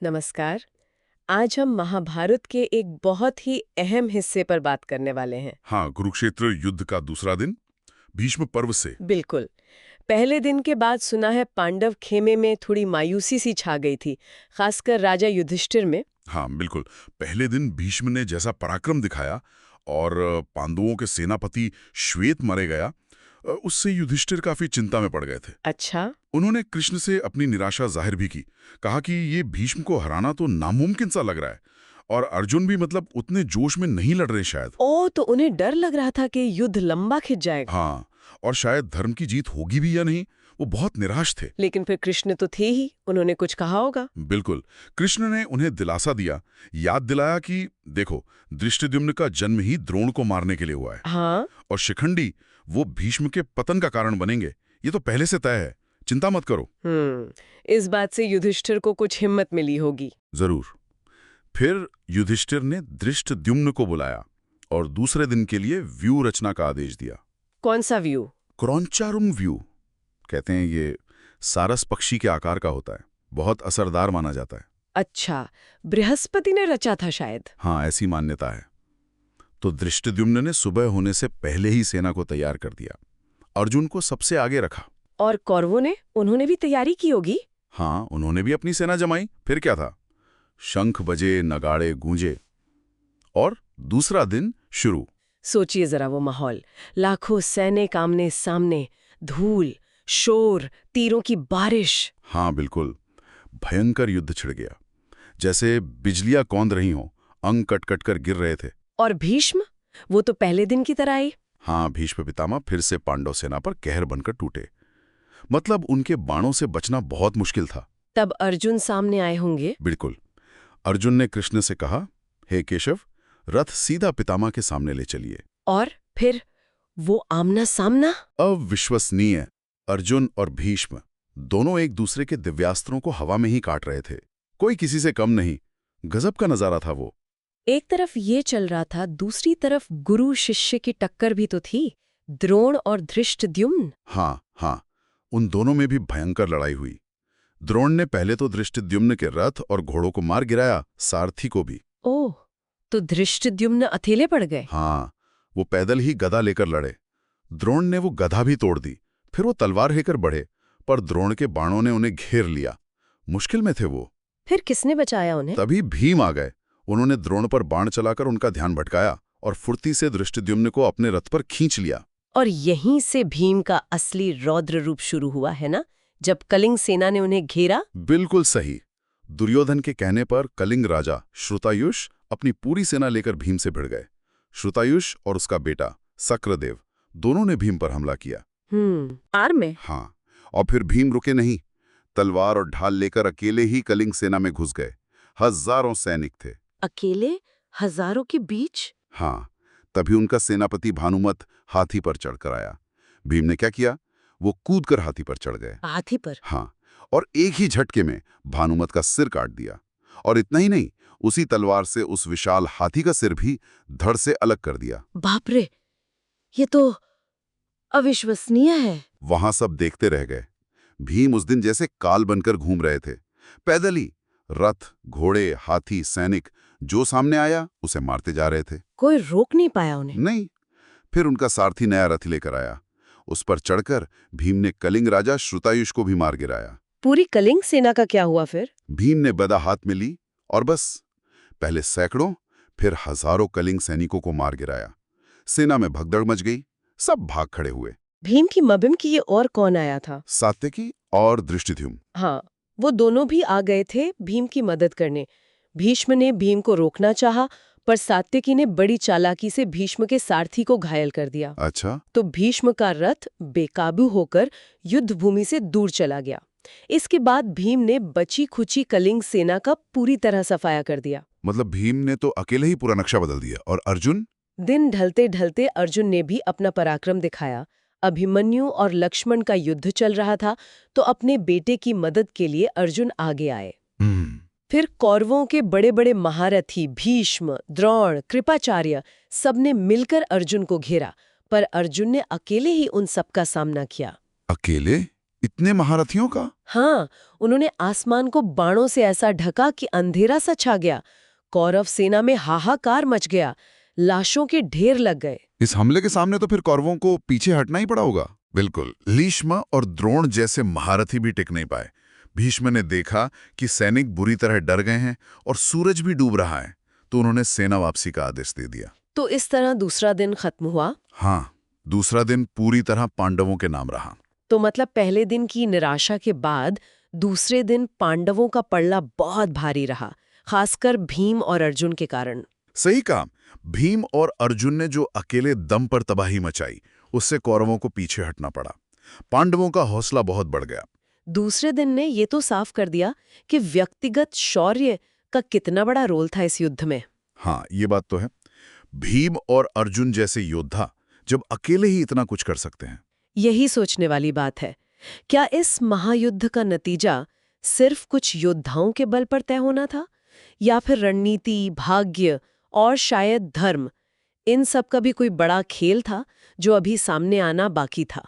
नमस्कार। आज हम महाभारत के एक बहुत ही अहम हिस्से पर बात करने वाले हैं। हाँ, कुरुक्षेत्र युद्ध का दूसरा दिन भीष्म पर्व से। बिल्कुल। पहले दिन के बाद सुना है पांडव खेमे में थोड़ी मायूसी सी छा गई थी, खासकर राजा युधिष्ठिर में। हाँ, बिल्कुल। पहले दिन भीष्म ने जैसा पराक्रम दिखाया और पांडवों के सेनापति श्वेत मरे गया, उससे युधिष्ठिर काफी चिंता में पड़ गए थे। अच्छा। उन्होंने कृष्ण से अपनी निराशा जाहिर भी की। कहा कि ये भीष्म को हराना तो नामुमकिन सा लग रहा है और अर्जुन भी मतलब उतने जोश में नहीं लड़ रहे शायद। ओ, तो उन्हें डर लग रहा था कि युद्ध लंबा खिंच जाएगा। हाँ, और शायद धर्म की जीत होगी भी या नहीं, वो बहुत निराश थे। लेकिन फिर कृष्ण तो थे ही, उन्होंने कुछ कहा होगा। बिल्कुल। कृष्ण ने उन्हें दिलासा दिया, याद दिलाया कि देखो, धृष्टद्युम्न का जन्म ही द्रोण को मारने के लिए हुआ है। हाँ। और शिखंडी वो भीष्म के पतन का कारण बनेंगे, ये तो पहले से तय है, चिंता मत करो। इस बात से युधिष्ठिर को कुछ हिम्मत मिली होगी। जरूर। फिर युधिष्ठिर ने धृष्टद्युम्न को बुलाया और दूसरे दिन के लिए व्यू रचना का आदेश दिया। कौन सा व्यू? क्रौंचारुम व्यू कहते हैं, ये सारस पक्षी के आकार का होता है, बहुत असरदार माना जाता है। अच्छा, बृहस्पति ने रचा था शायद। हाँ, ऐसी मान्यता है। तो धृष्टद्युम्न ने सुबह होने से पहले ही सेना को तैयार कर दिया, अर्जुन को सबसे आगे रखा। और कौरवों ने, उन्होंने भी तैयारी की होगी। हाँ, उन्होंने भी अपनी सेना जमाई। फिर क्या था, शंख बजे, नगाड़े गूंजे और दूसरा दिन शुरू। सोचिए जरा वो माहौल, लाखों सैनिक आमने सामने, धूल, शोर, तीरों की बारिश। हाँ बिल्कुल, भयंकर युद्ध छिड़ गया, जैसे बिजलियां कौंद रही हों, अंग कट कट कर गिर रहे थे। और भीष्म, वो तो पहले दिन की तरह ही। हाँ, भीष्म पितामह फिर से पांडव सेना पर कहर बनकर टूटे। मतलब उनके बाणों से बचना बहुत मुश्किल था। तब अर्जुन सामने आए होंगे। बिल्कुल। अर्जुन ने कृष्ण से कहा, हे केशव, रथ सीधा पितामह के सामने ले चलिए। और फिर वो आमना सामना। अविश्वसनीय। अर्जुन और भीष्म दोनों एक दूसरे के दिव्यास्त्रों को हवा में ही काट रहे थे, कोई किसी से कम नहीं। गजब का नजारा था वो। एक तरफ ये चल रहा था, दूसरी तरफ गुरु शिष्य की टक्कर भी तो थी, द्रोण और धृष्टद्युम्न। हाँ हाँ, उन दोनों में भी भयंकर लड़ाई हुई। द्रोण ने पहले तो धृष्टद्युम्न के रथ और घोड़ों को मार गिराया, सारथी को भी। ओह, तो धृष्टद्युम्न अकेले पड़ गए। हाँ, वो पैदल ही गदा लेकर लड़े। द्रोण ने वो गदा भी तोड़ दी। फिर वो तलवार लेकर बढ़े, पर द्रोण के बाणों ने उन्हें घेर लिया। मुश्किल में थे वो। फिर किसने बचाया उन्हें? तभी भीम आ गए। उन्होंने द्रोण पर बाण चलाकर उनका ध्यान भटकाया और फुर्ती से धृष्टद्युम्न को अपने रथ पर खींच लिया। और यहीं से भीम का असली रौद्र रूप शुरू हुआ है ना, जब कलिंग सेना ने उन्हें घेरा। बिल्कुल सही। दुर्योधन के कहने पर कलिंग राजा श्रुतायुष अपनी पूरी सेना लेकर भीम से भिड़ गए। श्रुतायुष और उसका बेटा सक्रादेव दोनों ने भीम पर हमला किया। आर में। हाँ, और फिर भीम रुके नहीं, तलवार और ढाल लेकर अकेले ही कलिंग सेना में घुस गए। हजारों सैनिक थे। अकेले हजारों के बीच? हाँ, तभी उनका सेनापति भानुमत हाथी पर चढ़कर आया। भीम ने क्या किया, वो कूदकर हाथी पर चढ़ गए। हाथी पर? हाँ, और एक ही झटके में भानुमत का सिर काट दिया। और इतना ही नहीं, उसी तलवार से उस विशाल हाथी का सिर भी धड़ से अलग कर दिया। बाप रे, ये तो अविश्वसनीय है। वहां सब देखते रह गए। भीम उस दिन जैसे काल बनकर घूम रहे थे, पैदल ही। रथ, घोड़े, हाथी, सैनिक जो सामने आया उसे मारते जा रहे थे। कोई रोक नहीं पाया उन्हें? नहीं। फिर उनका सारथी नया रथ लेकर आया। उस पर चढ़कर भीम ने कलिंग राजा श्रुतायुष को भी मार गिराया। पूरी कलिंग सेना का क्या हुआ फिर? भीम ने गदा हाथ में ली और बस, पहले सैकड़ों फिर हजारों कलिंग सैनिकों को मार गिराया। सेना में भगदड़ मच गई, सब भाग खड़े हुए। भीम की मबिम की ये और कौन आया था? सात्यकी और धृष्टद्युम्न। हाँ, वो दोनों भी आ गए थे भीम की मदद करने। भीष्म ने भीम को रोकना चाहा, पर सात्यकी ने बड़ी चालाकी से भीष्म के सारथी को घायल कर दिया। अच्छा। तो भीष्म का रथ बेकाबू होकर युद्ध भूमि से दूर चला गया। इसके बाद भीम ने बची खुची कलिंग सेना का पूरी तरह सफाया कर दिया। मतलब भीम ने तो अकेले ही पूरा नक्शा बदल दिया। और अर्जुन? दिन ढलते ढलते अर्जुन ने भी अपना पराक्रम दिखाया। अभिमन्यु और लक्ष्मण का युद्ध चल रहा था, तो अपने बेटे की मदद के लिए अर्जुन आगे आए। फिर कौरवों के बड़े बड़े महारथी भीष्म, द्रोण, कृपाचार्य सबने मिलकर अर्जुन को घेरा, पर अर्जुन ने अकेले ही उन सबका सामना किया। अकेले? इतने महारथियों का? हाँ, उन्होंने आसमान को बाणों से ऐसा ढका कि अंधेरा सा छा गया। कौरव सेना में हाहाकार मच गया, लाशों के ढेर लग गए। इस हमले के सामने तो फिर कौरवों को पीछे हटना ही पड़ा होगा। बिल्कुल। भीष्म और द्रोण जैसे महारथी भी टिक नहीं पाए। भीष्म ने देखा कि सैनिक बुरी तरह डर गए हैं और सूरज भी डूब रहा है, तो उन्होंने सेना वापसी का आदेश दे दिया। तो इस तरह दूसरा दिन खत्म हुआ। हाँ, दूसरा दिन पूरी तरह पांडवों के नाम रहा। तो मतलब पहले दिन की निराशा के बाद दूसरे दिन पांडवों का पलड़ा बहुत भारी रहा, खासकर भीम और अर्जुन के कारण। सही कहा। भीम और अर्जुन ने जो अकेले दम पर तबाही मचाई, उससे कौरवों को पीछे हटना पड़ा। पांडवों का हौसला बहुत बढ़ गया। दूसरे दिन ने ये तो साफ कर दिया कि व्यक्तिगत शौर्य का कितना बड़ा रोल था इस युद्ध में। हाँ, ये बात तो है। भीम और अर्जुन जैसे योद्धा जब अकेले ही इतना कुछ कर सकते हैं। यही सोचने वाली बात है। क्या इस महायुद्ध का नतीजा सिर्फ कुछ योद्धाओं के बल पर तय होना था, या फिर रणनीति, भाग्य और शायद धर्म, इन सब का भी कोई बड़ा खेल था जो अभी सामने आना बाकी था?